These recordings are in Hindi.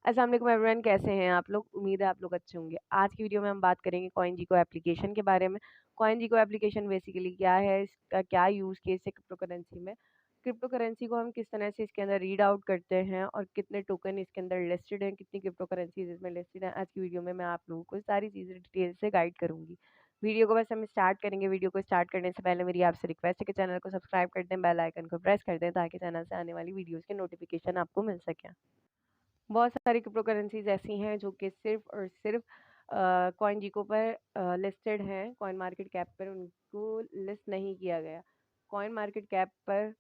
अस्सलाम वालेकुम एवरीवन, कैसे हैं आप लोग? उम्मीद है आप लोग अच्छे होंगे। आज की वीडियो में हम बात करेंगे कॉइनजीको एप्लीकेशन के बारे में। कॉइनजीको एप्लीकेशन बेसिकली क्या है, इसका क्या यूज़ केस है क्रिप्टो करेंसी में, क्रिप्टो करेंसी को हम किस तरह से इसके अंदर रीड आउट करते हैं और कितने टोकन इसके अंदर लिस्टेड हैं, कितनी क्रिप्टो करेंसीज इसमें लिस्टेड हैं। आज की वीडियो में मैं आप लोगों को सारी चीज़ें डिटेल से गाइड करूँगी। वीडियो को बस हम स्टार्ट करेंगे। वीडियो को स्टार्ट करने से पहले मेरी आपसे रिक्वेस्ट है कि चैनल को सब्सक्राइब कर दें, बेल आइकन को प्रेस कर दें ताकि चैनल से आने वाली वीडियोज़ के नोटिफिकेशन आपको मिल सकें। बहुत सारी क्रिप्टो करेंसीज ऐसी हैं जो कि सिर्फ और सिर्फ कॉइनजीको पर लिस्टेड हैं। कॉइन मार्केट कैप पर उनको लिस्ट नहीं किया गया। कॉइन मार्केट कैप पर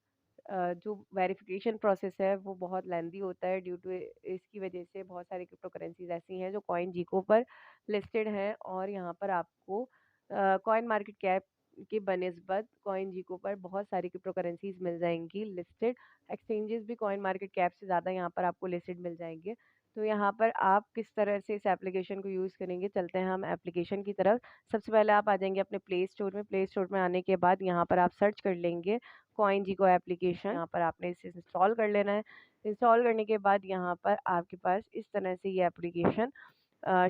जो वेरिफिकेशन प्रोसेस है वो बहुत लेंदी होता है। ड्यू टू इसकी वजह से बहुत सारी क्रिप्टो करेंसीज ऐसी हैं जो कॉइनजीको पर लिस्टेड हैं और यहाँ पर आपको कॉइन मार्केट कैप के बनिस्बत कॉइनजीको पर बहुत सारी क्रिप्टो करेंसीज मिल जाएंगी लिस्टेड। एक्सचेंजेस भी कॉइन मार्केट कैप से ज़्यादा यहाँ पर आपको लिस्टेड मिल जाएंगे। तो यहाँ पर आप किस तरह से इस एप्लीकेशन को यूज़ करेंगे, चलते हैं हम एप्लीकेशन की तरफ। सबसे पहले आप आ जाएंगे अपने प्ले स्टोर में। प्ले स्टोर में आने के बाद यहाँ पर आप सर्च कर लेंगे कॉइनजीको एप्लीकेशन। यहाँ पर आपने इसे इंस्टॉल कर लेना है। इंस्टॉल करने के बाद यहाँ पर आपके पास इस तरह से ये एप्लीकेशन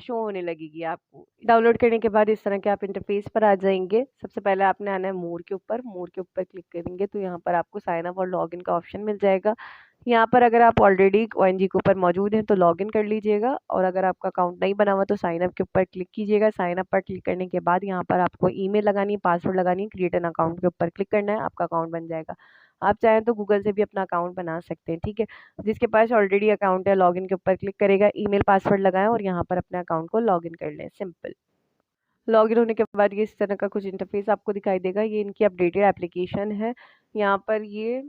शो होने लगेगी आपको। डाउनलोड करने के बाद इस तरह के आप इंटरफेस पर आ जाएंगे। सबसे पहले आपने आना है मोर के ऊपर। मोर के ऊपर क्लिक करेंगे तो यहाँ पर आपको साइन अप और लॉगिन का ऑप्शन मिल जाएगा। यहाँ पर अगर आप ऑलरेडी कॉइनजीको पर मौजूद हैं तो लॉगिन कर लीजिएगा और अगर आपका अकाउंट नहीं बना हुआ तो साइन अप के ऊपर क्लिक कीजिएगा। साइन अप पर क्लिक करने के बाद यहाँ पर आपको ईमेल लगानी है, पासवर्ड लगानी है। क्रिएट एन अकाउंट के ऊपर क्लिक करना है, आपका अकाउंट बन जाएगा। आप चाहें तो गूगल से भी अपना अकाउंट बना सकते हैं, ठीक है। जिसके पास ऑलरेडी अकाउंट है लॉगिन के ऊपर क्लिक करेगा, ईमेल पासवर्ड लगाएं और यहाँ पर अपने अकाउंट को लॉगिन कर लें। सिंपल। लॉगिन होने के बाद ये इस तरह का कुछ इंटरफेस आपको दिखाई देगा। ये इनकी अपडेटेड एप्लीकेशन है। यहाँ पर ये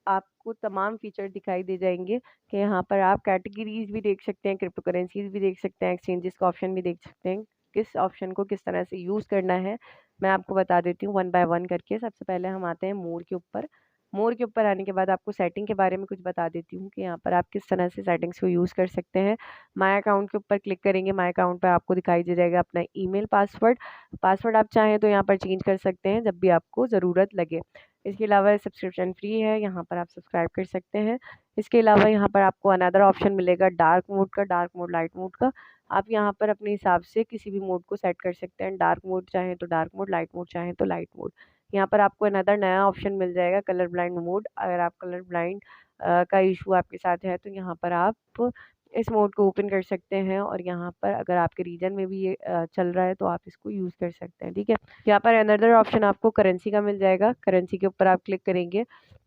आपको तमाम फीचर दिखाई दे जाएंगे कि यहाँ पर आप कैटेगरीज भी देख सकते हैं, क्रिप्टो करेंसीज भी देख सकते हैं, एक्सचेंजेस का ऑप्शन भी देख सकते हैं। किस ऑप्शन को किस तरह से यूज़ करना है मैं आपको बता देती हूँ वन बाय वन करके। सबसे पहले हम आते हैं मोर के ऊपर। मोर के ऊपर आने के बाद आपको सेटिंग के बारे में कुछ बता देती हूँ कि यहाँ पर आप किस तरह से सेटिंग्स को यूज़ कर सकते हैं। माय अकाउंट के ऊपर क्लिक करेंगे। माय अकाउंट पर आपको दिखाई दे जाएगा अपना ईमेल पासवर्ड। पासवर्ड आप चाहें तो यहाँ पर चेंज कर सकते हैं जब भी आपको ज़रूरत लगे। इसके अलावा सब्सक्रिप्शन फ्री है, यहाँ पर आप सब्सक्राइब कर सकते हैं। इसके अलावा यहाँ पर आपको अनदर ऑप्शन मिलेगा डार्क मोड का, डार्क मोड, लाइट मोड का। आप यहाँ पर अपने हिसाब से किसी भी मोड को सेट कर सकते हैं। डार्क मोड चाहें तो डार्क मोड, लाइट मोड चाहें तो लाइट मोड। यहाँ पर आपको अनदर नया ऑप्शन मिल जाएगा कलर ब्लाइंड मोड। अगर आप कलर ब्लाइंड का इशू आपके साथ है तो यहाँ पर आप इस मोड को ओपन कर सकते हैं और यहाँ पर अगर आपके रीजन में भी ये चल रहा है तो आप इसको यूज़ कर सकते हैं, ठीक है। यहाँ पर अनदर ऑप्शन आपको करेंसी का मिल जाएगा। करेंसी के ऊपर आप क्लिक करेंगे।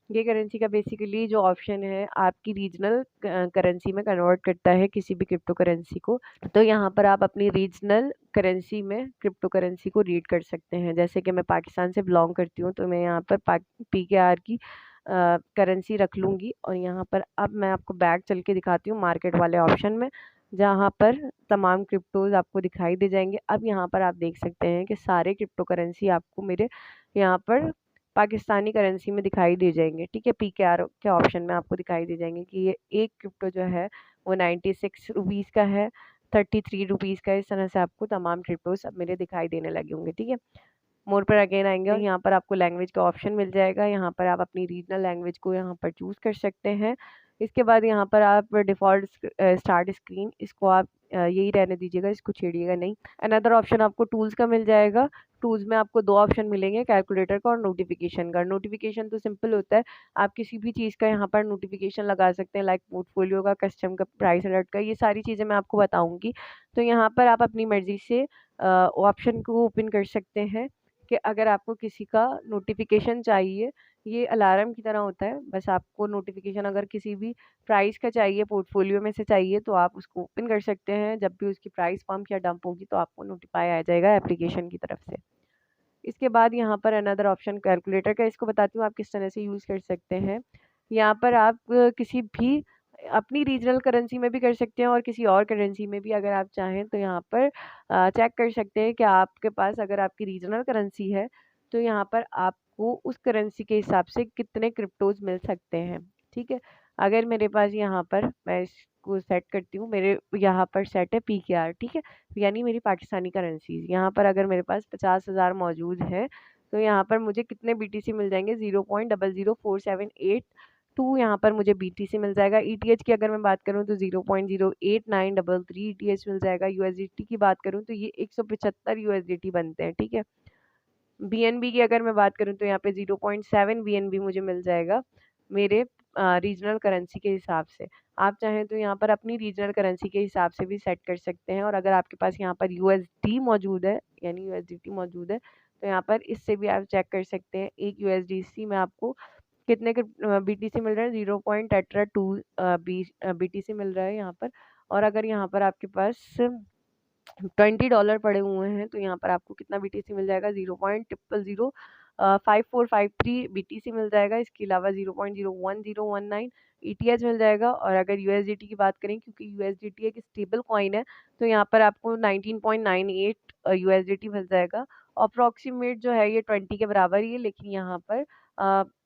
ये करेंसी का बेसिकली जो ऑप्शन है आपकी रीजनल करेंसी में कन्वर्ट करता है किसी भी क्रिप्टो करेंसी को। तो यहाँ पर आप अपनी रीजनल करेंसी में क्रिप्टो करेंसी को रीड कर सकते हैं। जैसे कि मैं पाकिस्तान से बिलोंग करती हूँ तो मैं यहाँ पर PKR की करेंसी रख लूँगी और यहाँ पर अब मैं आपको बैक चल के दिखाती हूँ मार्केट वाले ऑप्शन में, जहाँ पर तमाम क्रिप्टोज आपको दिखाई दे जाएंगे। अब यहाँ पर आप देख सकते हैं कि सारे क्रिप्टो करेंसी आपको मेरे यहाँ पर पाकिस्तानी करेंसी में दिखाई दे जाएंगे, ठीक है। PKR के ऑप्शन में आपको दिखाई दे जाएंगे कि ये एक क्रिप्टो जो है वो 96 रुपीज़ का है, 33 रुपीज़ का है। इस तरह से आपको तमाम क्रिप्टोज अब मेरे दिखाई देने लगे होंगे, ठीक है। मोर पर अगेन आएंगे और यहाँ पर आपको लैंग्वेज का ऑप्शन मिल जाएगा। यहाँ पर आप अपनी रीजनल लैंग्वेज को यहाँ पर चूज़ कर सकते हैं। इसके बाद यहाँ पर आप डिफ़ॉल्ट स्टार्ट स्क्रीन, इसको आप यही रहने दीजिएगा, इसको छेड़िएगा नहीं। अनदर ऑप्शन आपको टूल्स का मिल जाएगा। टूल्स में आपको दो ऑप्शन मिलेंगे, कैलकुलेटर का और नोटिफिकेशन का। नोटिफिकेशन तो सिंपल होता है, आप किसी भी चीज़ का यहाँ पर नोटिफिकेशन लगा सकते हैं, लाइक पोर्टफोलियो का, कस्टम का, प्राइस अलर्ट का, ये सारी चीज़ें मैं आपको बताऊँगी। तो यहाँ पर आप अपनी मर्ज़ी से ऑप्शन को ओपन कर सकते हैं कि अगर आपको किसी का नोटिफिकेशन चाहिए, ये अलार्म की तरह होता है। बस आपको नोटिफिकेशन अगर किसी भी प्राइस का चाहिए, पोर्टफोलियो में से चाहिए, तो आप उसको ओपन कर सकते हैं। जब भी उसकी प्राइस पम्प या डंप होगी तो आपको नोटिफाई आ जाएगा एप्लीकेशन की तरफ से। इसके बाद यहाँ पर अनदर ऑप्शन कैलकुलेटर का, इसको बताती हूँ आप किस तरह से यूज़ कर सकते हैं। यहाँ पर आप किसी भी अपनी रीजनल करेंसी में भी कर सकते हैं और किसी और करेंसी में भी अगर आप चाहें तो यहाँ पर चेक कर सकते हैं कि आपके पास अगर आपकी रीजनल करेंसी है तो यहाँ पर आपको उस करेंसी के हिसाब से कितने क्रिप्टोज मिल सकते हैं, ठीक है। अगर मेरे पास यहाँ पर, मैं इसको सेट करती हूँ, मेरे यहाँ पर सेट है PKR, ठीक है, यानी मेरी पाकिस्तानी करेंसीज। यहाँ पर अगर मेरे पास 50,000 मौजूद है तो यहाँ पर मुझे कितने BTC मिल जाएंगे, 0.00478 2 यहाँ पर मुझे BTC मिल जाएगा। ETH की अगर मैं बात करूँ तो 0.08933 ETH मिल जाएगा। USDT की बात करूँ तो ये 175 USDT बनते हैं, ठीक है। BNB की अगर मैं बात करूँ तो यहाँ पे 0.7 BNB मुझे मिल जाएगा मेरे रीजनल करेंसी के हिसाब से। आप चाहें तो यहाँ पर अपनी रीजनल करेंसी के हिसाब से भी सेट कर सकते हैं, और अगर आपके पास यहाँ पर USD मौजूद है यानी USDT मौजूद है तो यहाँ पर इससे भी आप चेक कर सकते हैं। एक USDC में आपको कितने के BTC मिल रहा है, 0.82 BTC मिल रहा है यहाँ पर। और अगर यहाँ पर आपके पास $20 पड़े हुए हैं तो यहाँ पर आपको कितना BTC मिल जाएगा, 0.0005453 BTC मिल जाएगा। इसके अलावा 0.01019 ETH मिल जाएगा। और अगर USDT की बात करें, क्योंकि USDT एक स्टेबल कॉइन है, तो यहाँ पर आपको 19.98 USDT मिल जाएगा। अप्रॉक्सीमेट जो है ये 20 के बराबर ही है, लेकिन यहाँ पर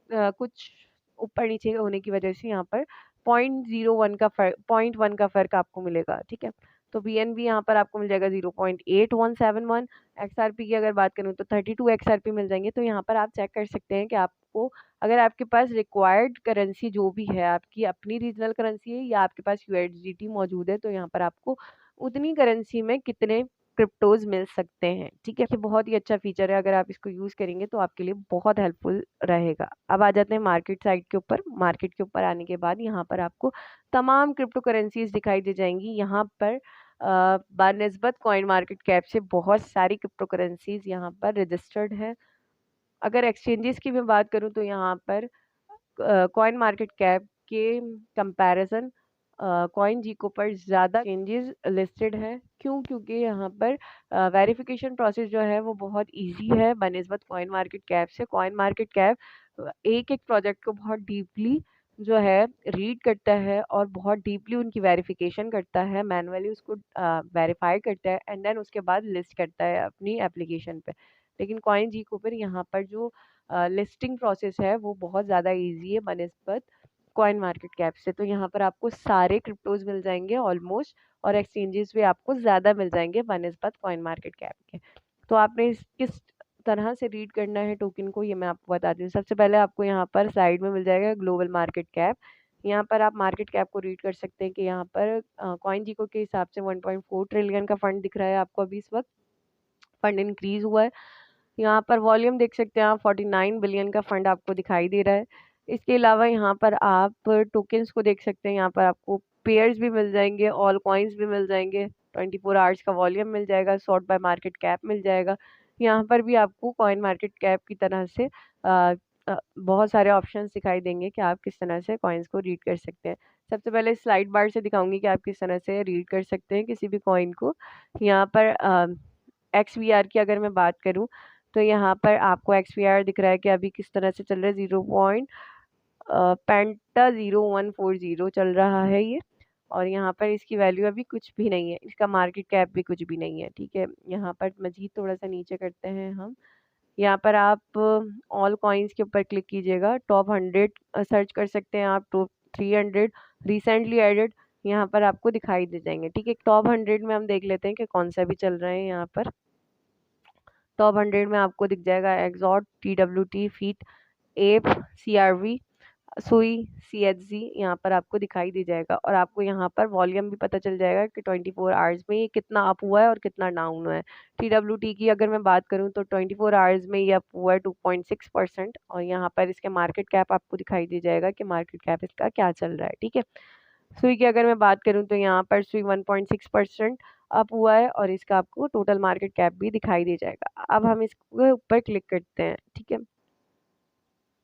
कुछ ऊपर नीचे होने की वजह से यहाँ पर 0.1 का फर्क आपको मिलेगा, ठीक है। तो BNB यहाँ पर आपको मिल जाएगा 0.8171। XRP की अगर बात करूँ तो 32 XRP मिल जाएंगे। तो यहाँ पर आप चेक कर सकते हैं कि आपको, अगर आपके पास रिक्वायर्ड करेंसी जो भी है, आपकी अपनी रीजनल करेंसी है या आपके पास USDT मौजूद है, तो यहाँ पर आपको उतनी करेंसी में कितने क्रिप्टोज मिल सकते हैं, ठीक है। ये बहुत ही अच्छा फीचर है, अगर आप इसको यूज करेंगे तो आपके लिए बहुत हेल्पफुल रहेगा। अब आ जाते हैं मार्केट साइड के ऊपर। मार्केट के ऊपर आने के बाद यहाँ पर आपको तमाम क्रिप्टो करेंसीज दिखाई दे जाएंगी। यहाँ पर बानिस्बत कॉइन मार्केट कैप से बहुत सारी क्रिप्टो करेंसीज यहाँ पर रजिस्टर्ड है। अगर एक्सचेंजेस की मैं बात करूँ तो यहाँ पर कॉइन मार्केट कैप के कंपैरिजन कॉइन जीको पर ज़्यादा एक्सचेंजेस लिस्टेड है। क्यों? क्योंकि यहाँ पर वेरिफिकेशन प्रोसेस जो है वो बहुत इजी है बनिस्बत कॉइन मार्केट कैप से। कॉइन मार्केट कैप एक एक प्रोजेक्ट को बहुत डीपली जो है रीड करता है और बहुत डीपली उनकी वेरिफिकेशन करता है, मैनुअली उसको वेरीफाई करता है एंड देन उसके बाद लिस्ट करता है अपनी एप्लीकेशन पे। लेकिन कॉइन जीको पर यहाँ पर जो लिस्टिंग प्रोसेस है वो बहुत ज़्यादा इजी है बनिस्बत कॉइन मार्केट कैप से। तो यहाँ पर आपको सारे क्रिप्टोज मिल जाएंगे ऑलमोस्ट, और एक्सचेंजेस भी आपको ज़्यादा मिल जाएंगे बनिस्बत कॉइन मार्केट कैप के। तो आपने किस तरह से रीड करना है टोकन को, ये मैं आपको बताती हूँ। सबसे पहले आपको यहाँ पर साइड में मिल जाएगा ग्लोबल मार्केट कैप। यहाँ पर आप मार्केट कैप को रीड कर सकते हैं कि यहाँ पर कॉइन जीको के हिसाब से 1.4 ट्रिलियन का फंड दिख रहा है आपको अभी इस वक्त। फंड इंक्रीज हुआ है। यहाँ पर वॉल्यूम देख सकते हैं आप, 49 बिलियन का फंड आपको दिखाई दे रहा है। इसके अलावा यहाँ पर आप टोकन्स को देख सकते हैं। यहाँ पर आपको पेयर्स भी मिल जाएंगे, ऑल कॉइन्स भी मिल जाएंगे, 24 आवर्स का वॉल्यूम मिल जाएगा, सॉर्ट बाय मार्केट कैप मिल जाएगा। यहाँ पर भी आपको कॉइन मार्केट कैप की तरह से बहुत सारे ऑप्शंस दिखाई देंगे कि आप किस तरह से कॉइन्स को रीड कर सकते हैं। सबसे पहले स्लाइड बार से दिखाऊंगी कि आप किस तरह से रीड कर सकते हैं किसी भी कॉइन को। यहाँ पर XVR की अगर मैं बात करूँ तो यहाँ पर आपको XVR दिख रहा है कि अभी किस तरह से चल रहा है, 0.0140 चल रहा है ये। और यहाँ पर इसकी वैल्यू अभी कुछ भी नहीं है, इसका मार्केट कैप भी कुछ भी नहीं है, ठीक है। यहाँ पर मजीद थोड़ा सा नीचे करते हैं हम। यहाँ पर आप ऑल कॉइन्स के ऊपर क्लिक कीजिएगा, टॉप 100 सर्च कर सकते हैं आप, टॉप 300 रिसेंटली एडेड यहाँ पर आपको दिखाई दे जाएंगे, ठीक है। टॉप 100 में हम देख लेते हैं कि कौन सा भी चल रहे हैं। यहाँ पर टॉप 100 में आपको दिख जाएगा एक्सॉट, TWT, फीट, एप, CRV, सुई, CHZ यहाँ पर आपको दिखाई दे जाएगा। और आपको यहाँ पर वॉल्यूम भी पता चल जाएगा कि 24 आवर्स में ये कितना अप हुआ है और कितना डाउन हुआ है। TWT की अगर मैं बात करूँ तो 24 आवर्स में ये अप हुआ है 2.6%। और यहाँ पर इसके मार्केट कैप आपको दिखाई दे जाएगा कि मार्केट कैप इसका क्या चल रहा है, ठीक है। सुई की अगर मैं बात करूँ तो यहाँ पर सुई 1.6% अप हुआ है और इसका आपको टोटल मार्केट कैप भी दिखाई दे जाएगा। अब हम इसके ऊपर क्लिक करते हैं, ठीक है।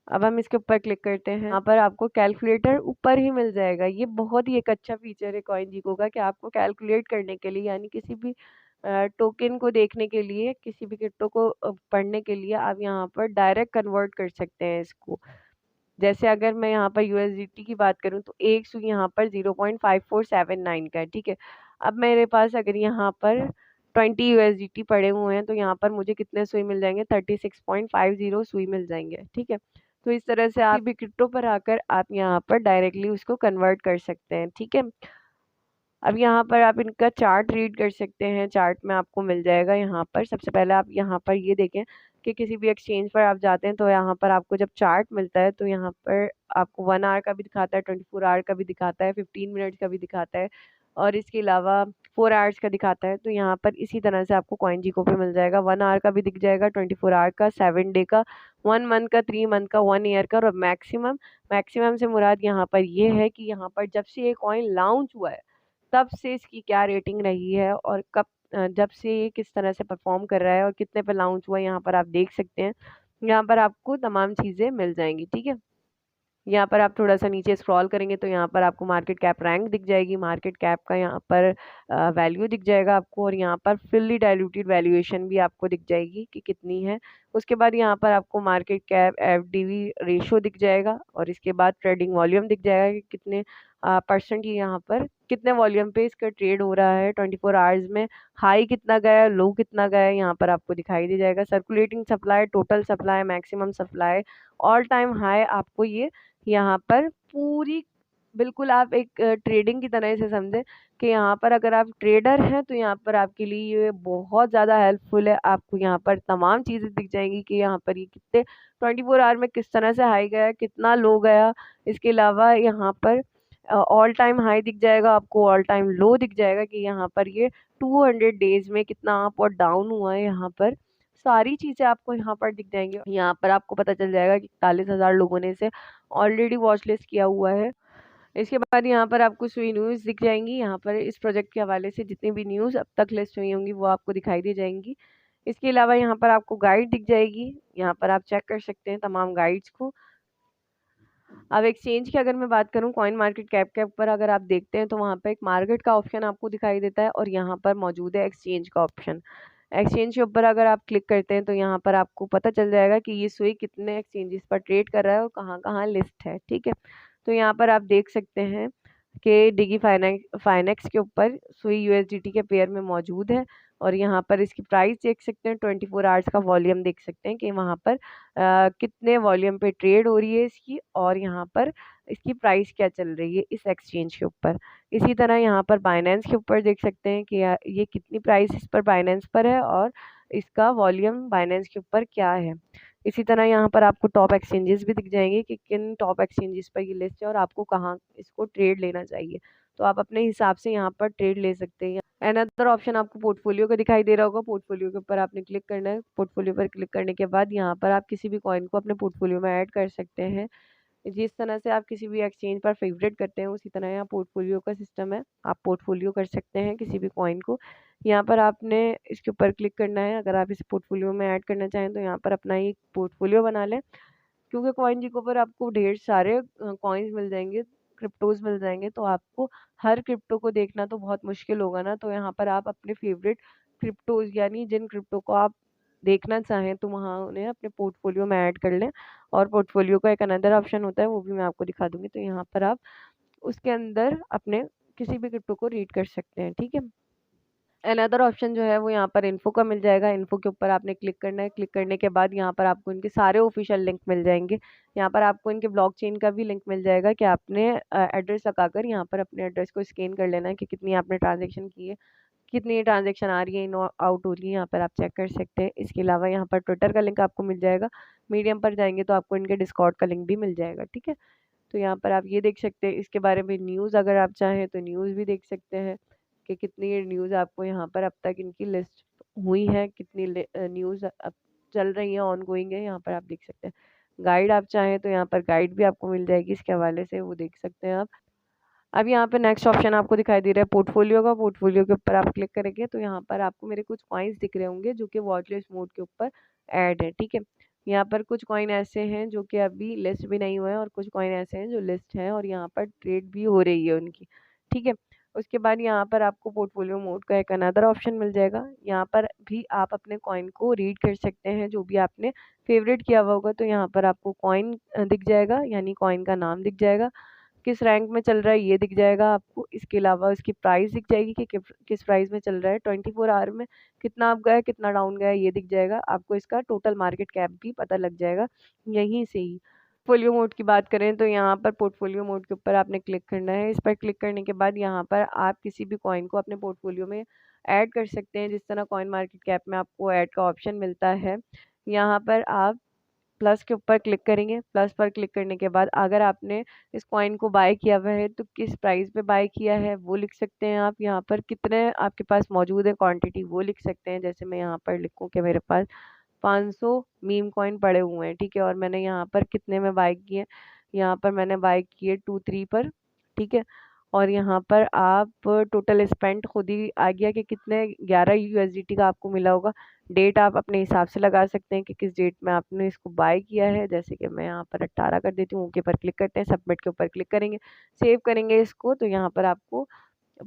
अब हम इसके ऊपर क्लिक करते हैं, यहाँ पर आपको कैलकुलेटर ऊपर ही मिल जाएगा। ये बहुत ही एक अच्छा फीचर है कॉइन जीको का कि आपको कैलकुलेट करने के लिए, यानी किसी भी टोकन को देखने के लिए, किसी भी क्रिप्टो को पढ़ने के लिए आप यहाँ पर डायरेक्ट कन्वर्ट कर सकते हैं इसको। जैसे अगर मैं यहाँ पर USDT की बात करूँ तो एक सुई यहाँ पर 0.5479 का है, ठीक है। अब मेरे पास अगर यहाँ पर 20 USDT पड़े हुए हैं तो यहाँ पर मुझे कितने सुई मिल जाएंगे, 36.50 सुई मिल जाएंगे, ठीक है। तो इस तरह से आप भी क्रिप्टो पर आकर आप यहाँ पर डायरेक्टली उसको कन्वर्ट कर सकते हैं, ठीक है। अब यहाँ पर आप इनका चार्ट रीड कर सकते हैं। चार्ट में आपको मिल जाएगा यहाँ पर, सबसे पहले आप यहाँ पर ये देखें कि किसी भी एक्सचेंज पर आप जाते हैं तो यहाँ पर आपको जब चार्ट मिलता है तो यहाँ पर आपको 1 आवर का भी दिखाता है, 24 आवर का भी दिखाता है, 15 मिनट्स का भी दिखाता है और इसके अलावा 4 आवर्स का दिखाता है। तो यहाँ पर इसी तरह से आपको CoinGecko पे मिल जाएगा, 1 आवर का भी दिख जाएगा, 24 आवर का, 7 डे का, 1 मंथ का, 3 मंथ का, 1 ईयर का और मैक्सिमम से मुराद यहाँ पर ये है कि यहाँ पर जब से ये कॉइन लॉन्च हुआ है तब से इसकी क्या रेटिंग रही है और जब से ये किस तरह से परफॉर्म कर रहा है और कितने पे लॉन्च हुआ है, यहाँ पर आप देख सकते हैं। यहाँ पर आपको तमाम चीज़ें मिल जाएंगी, ठीक है। यहाँ पर आप थोड़ा सा नीचे स्क्रॉल करेंगे तो यहाँ पर आपको मार्केट कैप रैंक दिख जाएगी, मार्केट कैप का यहाँ पर वैल्यू दिख जाएगा आपको और यहाँ पर फुल्ली डाइल्यूटेड वैल्यूएशन भी आपको दिख जाएगी कि कितनी है। उसके बाद यहाँ पर आपको मार्केट कैप FDV रेशो दिख जाएगा और इसके बाद ट्रेडिंग वॉल्यूम दिख जाएगा कि कितने परसेंट ये यहाँ पर कितने वॉल्यूम पे इसका ट्रेड हो रहा है 24 आवर्स में, हाई कितना गया, लो कितना गया, यहाँ पर आपको दिखाई दे जाएगा। Circulating supply, total supply, maximum supply, all time high, आपको ये यहाँ पर पूरी बिल्कुल आप एक ट्रेडिंग की तरह से समझे कि यहाँ पर अगर आप ट्रेडर हैं तो यहाँ पर आपके लिए ये बहुत ज़्यादा हेल्पफुल है। आपको यहाँ पर तमाम चीज़ें दिख जाएंगी कि यहाँ पर ये कितने 24 आवर में किस तरह से हाई गया, कितना लो गया। इसके अलावा यहाँ पर ऑल टाइम हाई दिख जाएगा आपको, ऑल टाइम लो दिख जाएगा कि यहाँ पर ये 200 डेज में कितना अप और डाउन हुआ है। यहाँ पर सारी चीज़ें आपको यहाँ पर दिख जाएंगी। यहाँ पर आपको पता चल जाएगा कि 41,000 लोगों ने इसे ऑलरेडी वॉच लिस्ट किया हुआ है। इसके बाद यहाँ पर आपको सुई न्यूज़ दिख जाएंगी। यहाँ पर इस प्रोजेक्ट के हवाले से जितनी भी न्यूज़ अब तक लिस्ट हुई होंगी वो आपको दिखाई दे जाएंगी। इसके अलावा यहाँ पर आपको गाइड दिख जाएगी, यहाँ पर आप चेक कर सकते हैं तमाम गाइड्स को। अब एक्सचेंज की अगर मैं बात करूं, कॉइन मार्केट कैप के ऊपर अगर आप देखते हैं तो वहाँ पे एक मार्केट का ऑप्शन आपको दिखाई देता है और यहाँ पर मौजूद है एक्सचेंज का ऑप्शन। एक्सचेंज के ऊपर अगर आप क्लिक करते हैं तो यहाँ पर आपको पता चल जाएगा कि ये सुई कितने एक्सचेंजेस पर ट्रेड कर रहा है और कहाँ कहाँ लिस्ट है, ठीक है। तो यहाँ पर आप देख सकते हैं कि डिगी फाइनेक्स के ऊपर सुई USDT के पेयर में मौजूद है और यहाँ पर इसकी प्राइस देख सकते हैं, 24 आवर्स का वॉल्यूम देख सकते हैं कि वहाँ पर कितने वॉल्यूम पे ट्रेड हो रही है इसकी और यहाँ पर इसकी प्राइस क्या चल रही है इस एक्सचेंज के ऊपर। इसी तरह यहाँ पर बाइनेंस के ऊपर देख सकते हैं कि ये कितनी प्राइस इस पर बाइनेंस पर है और इसका वॉल्यूम बाइनेंस के ऊपर क्या है। इसी तरह यहाँ पर आपको टॉप एक्सचेंजेस भी दिख जाएंगे कि किन टॉप एक्सचेंजेस पर ये लिस्ट है और आपको कहाँ इसको ट्रेड लेना चाहिए। तो आप अपने हिसाब से यहाँ पर ट्रेड ले सकते हैं। अनदर ऑप्शन आपको पोर्टफोलियो का दिखाई दे रहा होगा, पोर्टफोलियो के ऊपर आपने क्लिक करना है। पोर्टफोलियो पर क्लिक करने के बाद यहाँ पर आप किसी भी कॉइन को अपने पोर्टफोलियो में ऐड कर सकते हैं। जिस तरह से आप किसी भी एक्सचेंज पर फेवरेट करते हैं उसी तरह यहाँ पोर्टफोलियो का सिस्टम है, आप पोर्टफोलियो कर सकते हैं किसी भी कॉइन को। यहाँ पर आपने इसके ऊपर क्लिक करना है। अगर आप इस पोर्टफोलियो में ऐड करना चाहें तो यहाँ पर अपना एक पोर्टफोलियो बना लें, क्योंकि CoinGecko पर आपको ढेर सारे कॉइन्स मिल जाएंगे, क्रिप्टोज मिल जाएंगे, तो आपको हर क्रिप्टो को देखना तो बहुत मुश्किल होगा ना। तो यहाँ पर आप अपने फेवरेट क्रिप्टोज यानी जिन क्रिप्टो को आप देखना चाहें तो वहाँ उन्हें अपने पोर्टफोलियो में ऐड कर लें। और पोर्टफोलियो का एक अनदर ऑप्शन होता है, वो भी मैं आपको दिखा दूंगी। तो यहाँ पर आप उसके अंदर अपने किसी भी क्रिप्टो को रीड कर सकते हैं, ठीक है। अनदर ऑप्शन जो है वो यहाँ पर इन्फो का मिल जाएगा। इन्फो के ऊपर आपने क्लिक करना है। क्लिक करने के बाद यहाँ पर आपको इनके सारे ऑफिशियल लिंक मिल जाएंगे। यहाँ पर आपको इनके ब्लॉकचेन का भी लिंक मिल जाएगा कि आपने एड्रेस लगाकर यहाँ पर अपने एड्रेस को स्कैन कर लेना है कि कितनी आपने ट्रांजेक्शन की है, कितनी ट्रांजेक्शन आ रही है, इन आउट हो रही है, यहाँ पर आप चेक कर सकते हैं। इसके अलावा यहाँ पर ट्विटर का लिंक आपको मिल जाएगा। मीडियम पर जाएंगे तो आपको इनके डिस्कॉर्ड का लिंक भी मिल जाएगा, ठीक है। तो यहाँ पर आप ये देख सकते हैं। इसके बारे में न्यूज़ अगर आप चाहें तो न्यूज़ भी देख सकते हैं कि कितनी न्यूज़ आपको यहाँ पर अब तक इनकी लिस्ट हुई है, कितनी न्यूज़ अब चल रही है, ऑन गोइंग है, यहाँ पर आप देख सकते हैं। गाइड आप चाहें तो यहाँ पर गाइड भी आपको मिल जाएगी इसके हवाले से, वो देख सकते हैं आप। अब यहाँ पे नेक्स्ट ऑप्शन आपको दिखाई दे रहा है पोर्टफोलियो का। पोर्टफोलियो के ऊपर आप क्लिक करेंगे तो यहाँ पर आपको मेरे कुछ कॉइन्स दिख रहे होंगे जो कि वॉच लिस्ट मोड के ऊपर ऐड है, ठीक है। यहाँ पर कुछ कॉइन ऐसे हैं जो कि अभी लिस्ट भी नहीं हुए हैं और कुछ कॉइन ऐसे हैं जो लिस्ट हैं और यहाँ पर ट्रेड भी हो रही है उनकी, ठीक है। उसके बाद यहाँ पर आपको पोर्टफोलियो मोड का एक अनदर ऑप्शन मिल जाएगा। यहाँ पर भी आप अपने कॉइन को रीड कर सकते हैं जो भी आपने फेवरेट किया हुआ होगा। तो यहाँ पर आपको कॉइन दिख जाएगा, यानी कॉइन का नाम दिख जाएगा, किस रैंक में चल रहा है ये दिख जाएगा आपको। इसके अलावा उसकी प्राइस दिख जाएगी कि किस प्राइस में चल रहा है, 24 आवर में कितना अप गया है, कितना डाउन गया है, ये दिख जाएगा आपको। इसका टोटल मार्केट कैप भी पता लग जाएगा यहीं से ही। पोर्टफोलियो मोड की बात करें तो यहाँ पर पोर्टफोलियो मोड के ऊपर आपने क्लिक करना है। इस पर क्लिक करने के बाद यहाँ पर आप किसी भी कॉइन को अपने पोर्टफोलियो में ऐड कर सकते हैं, जिस तरह कॉइन मार्केट कैप में आपको ऐड का ऑप्शन मिलता है। यहाँ पर आप प्लस के ऊपर क्लिक करेंगे। प्लस पर क्लिक करने के बाद अगर आपने इस कॉइन को बाय किया हुआ है तो किस प्राइस पे बाय किया है वो लिख सकते हैं आप। यहाँ पर कितने आपके पास मौजूद है क्वांटिटी वो लिख सकते हैं। जैसे मैं यहाँ पर लिखूँ कि मेरे पास 500 मीम कॉइन पड़े हुए हैं, ठीक है, और मैंने यहाँ पर कितने में बाय किए, यहाँ पर मैंने बाय किए 2-3 पर, ठीक है। और यहाँ पर आप टोटल स्पेंड खुद ही आ गया कि कितने 11 यूएसडीटी का आपको मिला होगा। डेट आप अपने हिसाब से लगा सकते हैं कि किस डेट में आपने इसको बाय किया है। जैसे कि मैं यहाँ पर 18 कर देती हूँ, ओके पर क्लिक करते हैं, सबमिट के ऊपर क्लिक करेंगे, सेव करेंगे इसको, तो यहाँ पर आपको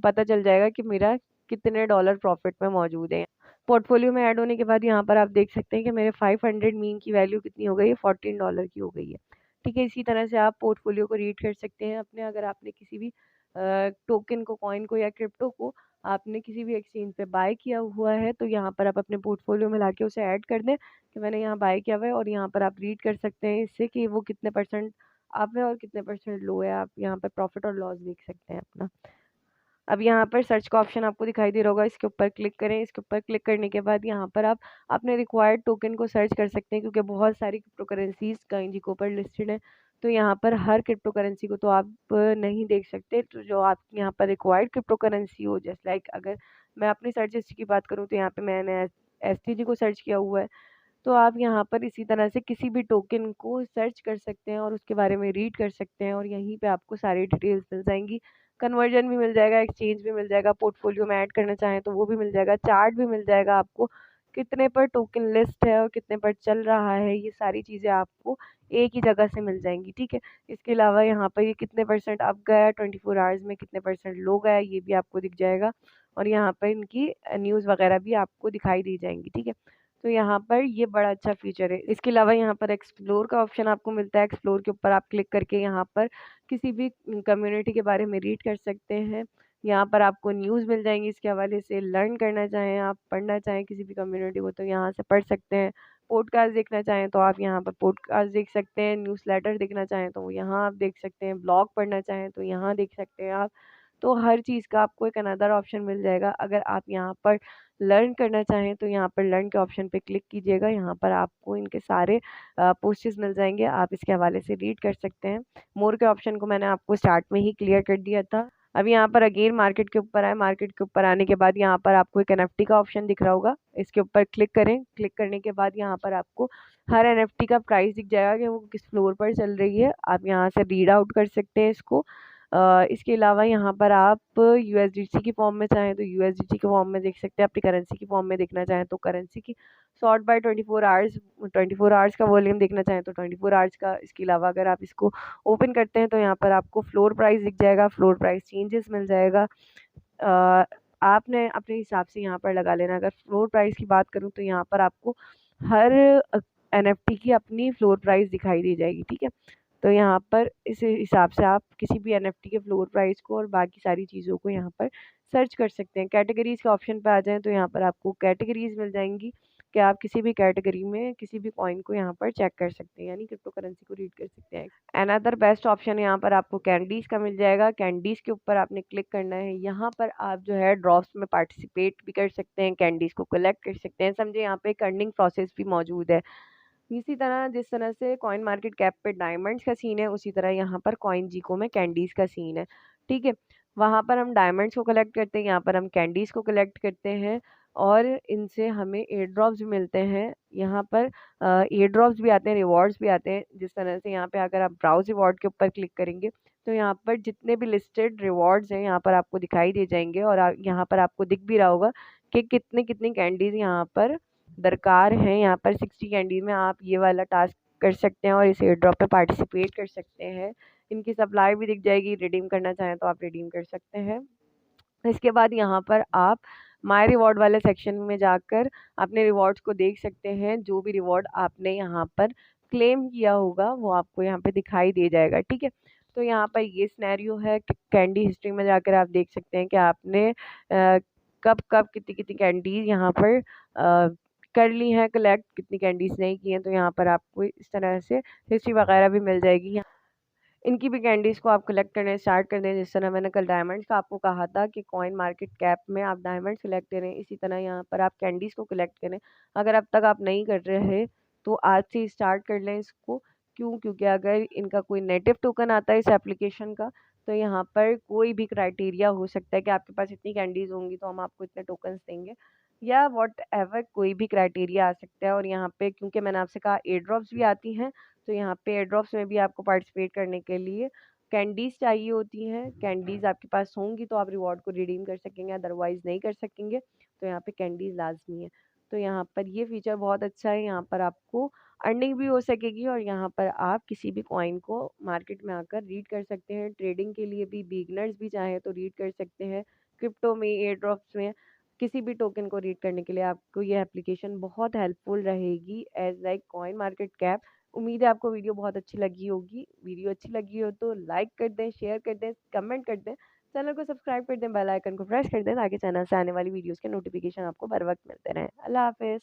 पता चल जाएगा कि मेरा कितने डॉलर प्रॉफिट में मौजूद है। पोर्टफोलियो में ऐड होने के बाद यहाँ पर आप देख सकते हैं कि मेरे 500 मीन की वैल्यू कितनी हो गई है, $14 की हो गई है, ठीक है। इसी तरह से आप पोर्टफोलियो को रीड कर सकते हैं अपने। अगर आपने किसी भी टोकन को, कॉइन को या क्रिप्टो को आपने किसी भी एक्सचेंज पे बाय किया हुआ है तो यहाँ पर आप अपने पोर्टफोलियो में लाके उसे ऐड कर दें कि मैंने यहाँ बाय किया हुआ है, और यहाँ पर आप रीड कर सकते हैं इससे कि वो कितने परसेंट अप है और कितने परसेंट लो है। आप यहाँ पर प्रॉफिट और लॉस देख सकते हैं अपना। अब यहाँ पर सर्च का ऑप्शन आपको दिखाई दे रहा होगा, इसके ऊपर क्लिक करें। इसके ऊपर क्लिक करने के बाद यहाँ पर आप अपने रिक्वायर्ड टोकन को सर्च कर सकते हैं, क्योंकि बहुत सारी क्रिप्टो करेंसीज CoinGecko पर लिस्टेड है। तो यहाँ पर हर क्रिप्टो करेंसी को तो आप नहीं देख सकते। तो जो आप यहाँ पर रिक्वायर्ड क्रिप्टो करेंसी हो, जस्ट लाइक अगर मैं अपनी सर्च हिस्ट्री की बात करूँ तो यहाँ पे मैंने STG को सर्च किया हुआ है, तो आप यहाँ पर इसी तरह से किसी भी टोकन को सर्च कर सकते हैं और उसके बारे में रीड कर सकते हैं, और यहीं पे आपको सारी डिटेल्स मिल जाएंगी। कन्वर्जन भी मिल जाएगा, एक्सचेंज भी मिल जाएगा, पोर्टफोलियो में ऐड करना चाहें तो वो भी मिल जाएगा, चार्ट भी मिल जाएगा आपको, कितने पर टोकन लिस्ट है और कितने पर चल रहा है, ये सारी चीज़ें आपको एक ही जगह से मिल जाएंगी, ठीक है। इसके अलावा यहाँ पर ये कितने परसेंट अप गया, 24 आवर्स में कितने परसेंट लो गया, ये भी आपको दिख जाएगा, और यहाँ पर इनकी न्यूज़ वगैरह भी आपको दिखाई दी जाएंगी, ठीक है। तो यहाँ पर ये बड़ा अच्छा फीचर है। इसके अलावा यहाँ पर एक्सप्लोर का ऑप्शन आपको मिलता है। एक्सप्लोर के ऊपर आप क्लिक करके यहाँ पर किसी भी कम्युनिटी के बारे में रीड कर सकते हैं। यहाँ पर आपको न्यूज़ मिल जाएंगी इसके हवाले से। लर्न करना चाहें, आप पढ़ना चाहें किसी भी कम्युनिटी को, तो यहाँ से पढ़ सकते हैं। पॉडकास्ट देखना चाहें तो आप यहाँ पर पॉडकास्ट देख सकते हैं। न्यूज़लेटर देखना चाहें तो यहाँ आप देख सकते हैं। ब्लॉग पढ़ना चाहें तो यहाँ देख सकते हैं आप। तो हर चीज़ का आपको एक अनदर ऑप्शन मिल जाएगा। अगर आप यहाँ पर लर्न करना चाहें तो यहाँ पर लर्न के ऑप्शन पे क्लिक कीजिएगा। यहाँ पर आपको इनके सारे पोस्ट्स मिल जाएंगे, आप इसके हवाले से रीड कर सकते हैं। मोर के ऑप्शन को मैंने आपको स्टार्ट में ही क्लियर कर दिया था। अब यहाँ पर अगेन मार्केट के ऊपर आए। मार्केट के ऊपर आने के बाद यहाँ पर आपको एक NFT का ऑप्शन दिख रहा होगा, इसके ऊपर क्लिक करें। क्लिक करने के बाद यहाँ पर आपको हर NFT का प्राइस दिख जाएगा कि वो किस फ्लोर पर चल रही है। आप यहाँ से रीड आउट कर सकते हैं इसको। इसके अलावा यहाँ पर आप USDT की फॉर्म में चाहें तो USDT के फॉर्म में देख सकते हैं। अपनी करेंसी की फॉर्म में देखना चाहें तो करेंसी की सॉर्ट बाय 24 आवर्स का वॉल्यूम देखना चाहें तो 24 आवर्स का। इसके अलावा अगर आप इसको ओपन करते हैं तो यहाँ पर आपको फ्लोर प्राइस दिख जाएगा, फ्लोर प्राइस चेंजेस मिल जाएगा। आपने अपने हिसाब से यहाँ पर लगा लेना। अगर फ्लोर प्राइस की बात करूँ तो यहाँ पर आपको हर NFT की अपनी फ्लोर प्राइस दिखाई दी जाएगी, ठीक है। तो यहाँ पर इस हिसाब से आप किसी भी NFT के फ्लोर प्राइस को और बाकी सारी चीज़ों को यहाँ पर सर्च कर सकते हैं। कैटेगरीज के ऑप्शन पे आ जाएं तो यहाँ पर आपको कैटेगरीज मिल जाएंगी कि आप किसी भी कैटेगरी में किसी भी कॉइन को यहाँ पर चेक कर सकते हैं, यानी क्रिप्टो करेंसी को रीड कर सकते हैं। अनदर बेस्ट ऑप्शन यहाँ पर आपको कैंडीज का मिल जाएगा। कैंडीज के ऊपर आपने क्लिक करना है। यहाँ पर आप जो है ड्रॉप्स में पार्टिसिपेट भी कर सकते हैं, कैंडीज को कलेक्ट कर सकते हैं। समझे यहाँ पे एक अर्निंग प्रोसेस भी मौजूद है। इसी तरह जिस तरह से कॉइन मार्केट कैप पे डायमंड्स का सीन है, उसी तरह यहाँ पर CoinGecko में कैंडीज का सीन है, ठीक है। वहाँ पर हम डायमंड्स को कलेक्ट करते हैं, यहाँ पर हम कैंडीज को कलेक्ट करते हैं, और इनसे हमें एयर ड्रॉप्स भी मिलते हैं। यहाँ पर एयर ड्रॉप्स भी आते हैं, रिवॉर्ड्स भी आते हैं। जिस तरह से यहाँ पे अगर आप ब्राउज रिवॉर्ड के ऊपर क्लिक करेंगे तो यहाँ पर जितने भी लिस्टेड रिवॉर्ड्स हैं यहाँ पर आपको दिखाई दे जाएंगे, और यहाँ पर आपको दिख भी रहा होगा कि कितने कितनी कैंडीज यहाँ पर दरकार है। यहाँ पर 60 कैंडी में आप ये वाला टास्क कर सकते हैं और इस एयर ड्रॉप पे पार्टिसिपेट कर सकते हैं। इनकी सप्लाई भी दिख जाएगी, रिडीम करना चाहें तो आप रिडीम कर सकते हैं। इसके बाद यहाँ पर आप माय रिवॉर्ड वाले सेक्शन में जाकर अपने रिवॉर्ड्स को देख सकते हैं। जो भी रिवॉर्ड आपने यहाँ पर क्लेम किया होगा वो आपको यहाँ पे दिखाई दे जाएगा, ठीक है। तो यहाँ पर ये सिनेरियो है कि कैंडी हिस्ट्री में जाकर आप देख सकते हैं कि आपने कब कब कितनी कितनी कैंडीज यहाँ पर कर ली हैं कलेक्ट, कितनी कैंडीज नहीं की हैं। तो यहाँ पर आपको इस तरह से हिस्ट्री वगैरह भी मिल जाएगी। इनकी भी कैंडीज को आप कलेक्ट करने स्टार्ट कर दें। जिस तरह मैंने कल डायमंड्स का आपको कहा था कि कॉइन मार्केट कैप में आप डायमंड्स कलेक्ट करें, इसी तरह यहाँ पर आप कैंडीज को कलेक्ट करें। अगर अब तक आप नहीं कर रहे तो आज से स्टार्ट कर लें इसको। क्यों? क्योंकि अगर इनका कोई नेटिव टोकन आता है इस एप्लीकेशन का, तो यहाँ पर कोई भी क्राइटेरिया हो सकता है कि आपके पास इतनी कैंडीज होंगी तो हम आपको इतने टोकन्स देंगे, या वॉट एवर कोई भी क्राइटेरिया आ सकता है। और यहाँ पे क्योंकि मैंने आपसे कहा एयर ड्रॉप्स भी आती हैं, तो यहाँ पे एयर ड्रॉप्स में भी आपको पार्टिसिपेट करने के लिए कैंडीज़ चाहिए होती हैं। कैंडीज़ आपके पास होंगी तो आप रिवॉर्ड को रिडीम कर सकेंगे, अदरवाइज़ नहीं कर सकेंगे। तो यहाँ पे कैंडीज़ लाज़मी है। तो यहाँ पर ये फीचर बहुत अच्छा है, यहाँ पर आपको अर्निंग भी हो सकेगी और यहाँ पर आप किसी भी कॉइन को मार्केट में आकर रीड कर सकते हैं। ट्रेडिंग के लिए भी बिगिनर्स भी चाहें तो रीड कर सकते हैं। क्रिप्टो में, एयर ड्रॉप्स में, किसी भी टोकन को रीड करने के लिए आपको ये एप्लीकेशन बहुत हेल्पफुल रहेगी as like CoinMarketCap. उम्मीद है आपको वीडियो बहुत अच्छी लगी होगी। वीडियो अच्छी लगी हो तो लाइक कर दें, शेयर कर दें, कमेंट कर दें, चैनल को सब्सक्राइब कर दें, बेल आइकन को प्रेस कर दें ताकि चैनल से आने वाली वीडियोस के नोटिफिकेशन आपको बर वक्त मिलते रहें। अल्लाह हाफिज़।